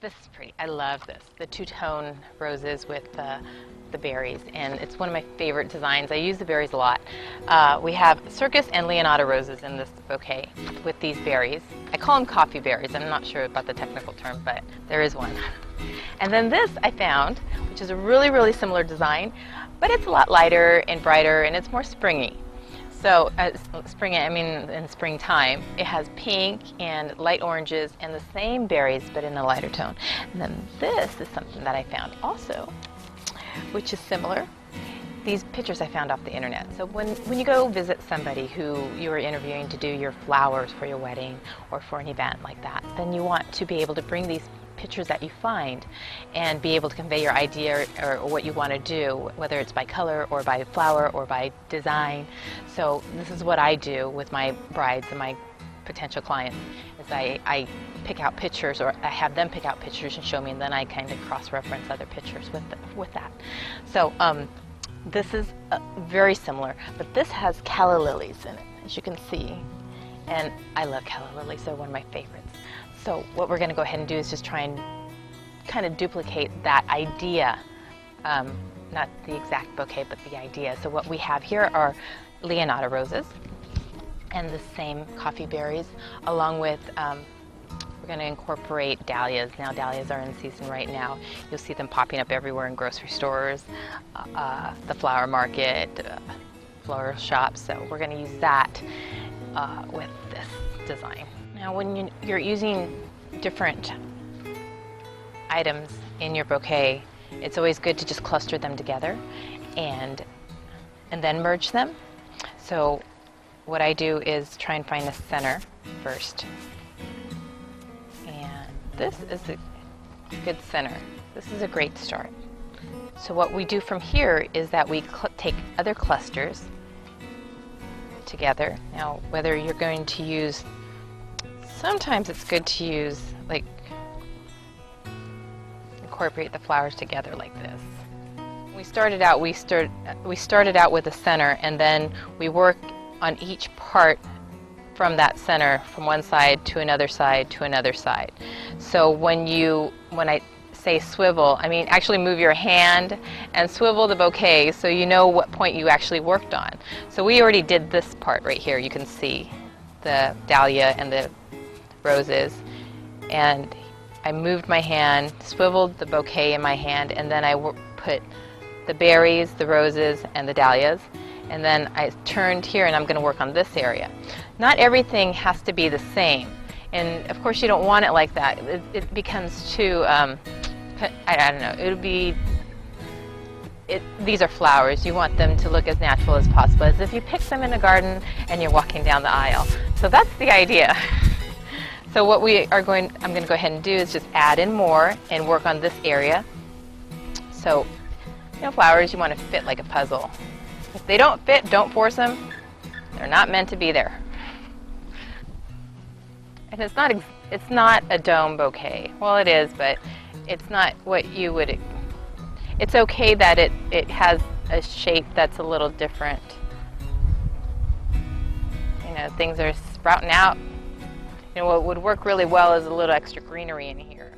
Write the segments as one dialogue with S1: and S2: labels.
S1: This is pretty. I love this. The two-tone roses with the berries, and it's one of my favorite designs. I use the berries a lot. We have Circus and Leonardo roses in this bouquet with these berries. I call them coffee berries. I'm not sure about the technical term, but there is one. And then this I found, which is a really, really similar design, but it's a lot lighter and brighter, and it's more springy. So, in springtime, it has pink and light oranges and the same berries, but in a lighter tone. And then this is something that I found also, which is similar. These pictures I found off the internet. So when you go visit somebody who you are interviewing to do your flowers for your wedding or for an event like that, then you want to be able to bring these pictures that you find and be able to convey your idea or what you want to do, whether it's by color or by flower or by design. So this is what I do with my brides and my potential clients, is I pick out pictures, or I have them pick out pictures and show me, and then I kind of cross-reference other pictures with that. So this is very similar, but this has calla lilies in it, as you can see. And I love calla lilies. They're one of my favorites. So what we're going to go ahead and do is just try and kind of duplicate that idea, not the exact bouquet, but the idea. So what we have here are Leonardo roses and the same coffee berries, along with, we're going to incorporate dahlias. Now dahlias are in season right now. You'll see them popping up everywhere in grocery stores, the flower market, floral shops. So we're going to use that with this design. Now when you're using different items in your bouquet, it's always good to just cluster them together and then merge them. So what I do is try and find a center first. And this is a good center. This is a great start. So what we do from here is that we take other clusters together. Now whether you're going to use, sometimes it's good to use, like, incorporate the flowers together like this. We started out with a center, and then we work on each part from that center, from one side to another side to another side. So when I say swivel, I mean actually move your hand and swivel the bouquet so you know what point you actually worked on. So we already did this part right here. You can see the dahlia and the roses, and I moved my hand, swiveled the bouquet in my hand, and then I put the berries, the roses, and the dahlias, and then I turned here and I'm going to work on this area. Not everything has to be the same, and of course you don't want it like that. It becomes too, I don't know, it'll be, these are flowers. You want them to look as natural as possible, as if you picked them in a garden and you're walking down the aisle. So that's the idea. So what I'm going to go ahead and do is just add in more and work on this area. So, you know, flowers, you want to fit like a puzzle. If they don't fit, don't force them. They're not meant to be there. And it's not a dome bouquet. Well, it is, but it's not what you would. It's okay that it has a shape that's a little different. You know, things are sprouting out. You know, what would work really well is a little extra greenery in here.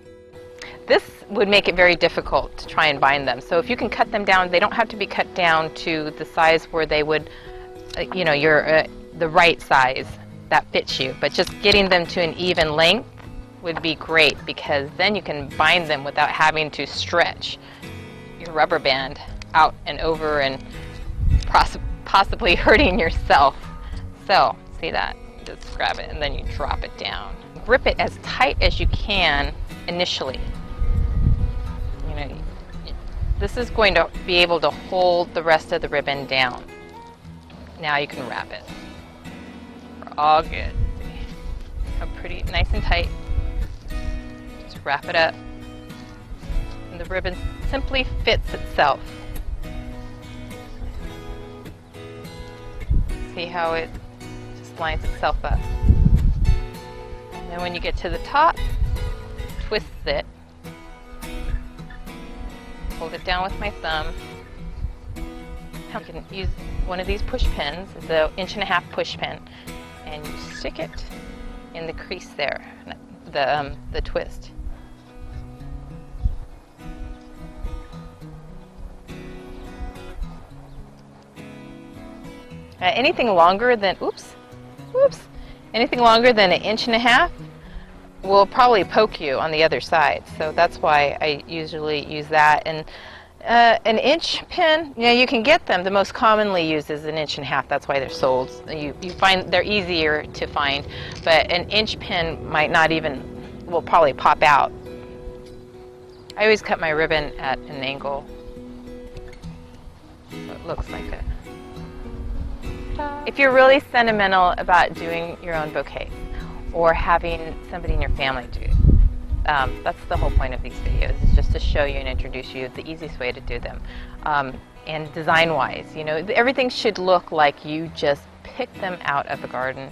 S1: This would make it very difficult to try and bind them. So if you can cut them down, they don't have to be cut down to the size where they would, you know, the right size that fits you. But just getting them to an even length would be great, because then you can bind them without having to stretch your rubber band out and over and possibly hurting yourself. So, see that? Just grab it and then you drop it down. Grip it as tight as you can initially. You know, this is going to be able to hold the rest of the ribbon down. Now you can wrap it. We're all good. How pretty, nice and tight. Just wrap it up. And the ribbon simply fits itself. See how it lines itself up. And then when you get to the top, twist it. Hold it down with my thumb. You can use one of these push pins, the 1.5-inch push pin, and you stick it in the crease there, the twist. Anything longer than, anything longer than 1.5 inches will probably poke you on the other side. So that's why I usually use that. And an inch pin, you can get them. The most commonly used is 1.5 inches. That's why they're sold. You find they're easier to find, but an inch pin might not even, will probably pop out. I always cut my ribbon at an angle, so it looks like it. If you're really sentimental about doing your own bouquets or having somebody in your family do, that's the whole point of these videos, is just to show you and introduce you the easiest way to do them. And design-wise, everything should look like you just picked them out of a garden,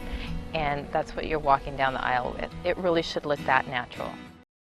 S1: and that's what you're walking down the aisle with. It really should look that natural.